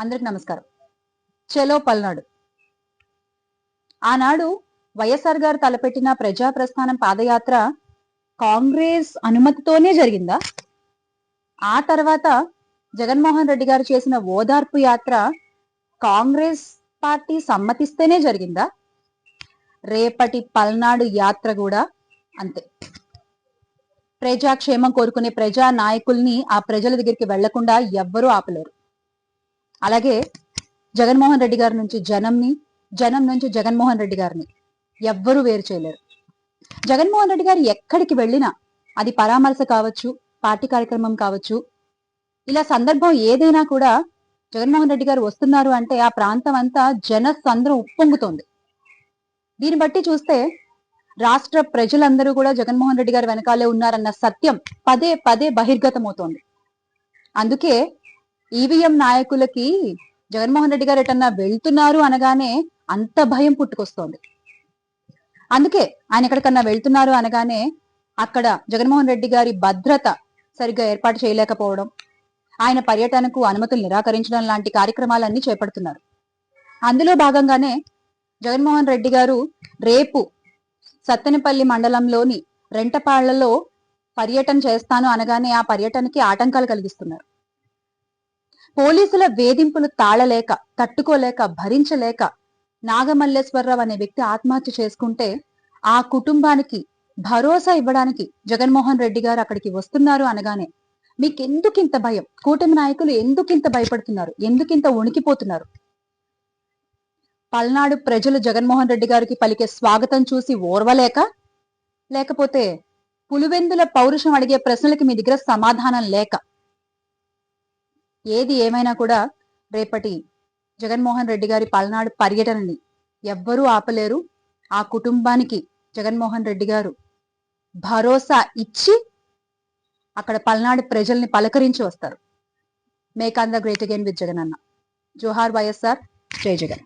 అందరికి నమస్కారం. చలో పల్నాడు. ఆనాడు వైఎస్ఆర్ గారు తలపెట్టిన ప్రజా ప్రస్థానం పాదయాత్ర కాంగ్రెస్ అనుమతితోనే జరిగిందా? ఆ తర్వాత జగన్మోహన్ రెడ్డి గారు చేసిన ఓదార్పు యాత్ర కాంగ్రెస్ పార్టీ సమ్మతిస్తేనే జరిగిందా? రేపటి పల్నాడు యాత్ర కూడా అంతే. ప్రజాక్షేమం కోరుకునే ప్రజా నాయకుల్ని ఆ ప్రజల దగ్గరికి వెళ్లకుండా ఎవ్వరూ ఆపలేరు. అలాగే జగన్మోహన్ రెడ్డి గారి నుంచి జనంని, జనం నుంచి జగన్మోహన్ రెడ్డి గారిని ఎవ్వరూ వేరు చేయలేరు. జగన్మోహన్ రెడ్డి గారు ఎక్కడికి వెళ్ళినా, అది పరామర్శ కావచ్చు, పార్టీ కార్యక్రమం కావచ్చు, ఇలా సందర్భం ఏదైనా కూడా జగన్మోహన్ రెడ్డి గారు వస్తున్నారు అంటే ఆ ప్రాంతం అంతా జన సంద్రం ఉప్పొంగుతోంది. దీన్ని బట్టి చూస్తే రాష్ట్ర ప్రజలందరూ కూడా జగన్మోహన్ రెడ్డి గారు వెనకాలే ఉన్నారన్న సత్యం పదే పదే బహిర్గతమవుతోంది. అందుకే ఈవీఎం నాయకులకి జగన్మోహన్ రెడ్డి గారు ఎటన్నా వెళ్తున్నారు అనగానే అంత భయం పుట్టుకొస్తోంది. అందుకే ఆయన ఎక్కడికన్నా వెళ్తున్నారు అనగానే అక్కడ జగన్మోహన్ రెడ్డి గారి భద్రత సరిగ్గా ఏర్పాటు చేయలేకపోవడం, ఆయన పర్యటనకు అనుమతులు నిరాకరించడం లాంటి కార్యక్రమాలన్నీ చేపడుతున్నారు. అందులో భాగంగానే జగన్మోహన్ రెడ్డి గారు రేపు సత్తెనపల్లి మండలంలోని రెంటపాళ్లలో పర్యటన చేస్తాను అనగానే ఆ పర్యటనకి ఆటంకాలు కలిగిస్తున్నారు. పోలీసుల వేధింపులు తాళలేక, తట్టుకోలేక, భరించలేక నాగమల్లేశ్వరరావు అనే వ్యక్తి ఆత్మహత్య చేసుకుంటే ఆ కుటుంబానికి భరోసా ఇవ్వడానికి జగన్మోహన్ రెడ్డి గారు అక్కడికి వస్తున్నారు అనగానే మీకెందుకింత భయం? కూటమి నాయకులు ఎందుకింత భయపడుతున్నారు? ఎందుకింత వణికిపోతున్నారు? పల్నాడు ప్రజలు జగన్మోహన్ రెడ్డి గారికి పలికే స్వాగతం చూసి ఓర్వలేక, లేకపోతే పులివెందుల పౌరుషం అడిగే ప్రశ్నలకి మీ దగ్గర సమాధానం లేక? ఏది ఏమైనా కూడా రేపటి జగన్మోహన్ రెడ్డి గారి పల్నాడు పర్యటనని ఎవ్వరూ ఆపలేరు. ఆ కుటుంబానికి జగన్మోహన్ రెడ్డి గారు భరోసా ఇచ్చి అక్కడ పల్నాడు ప్రజల్ని పలకరించి వస్తారు. Make Andhra great again with Jagan అన్న. జోహార్ వైఎస్ఆర్, జై జగన్.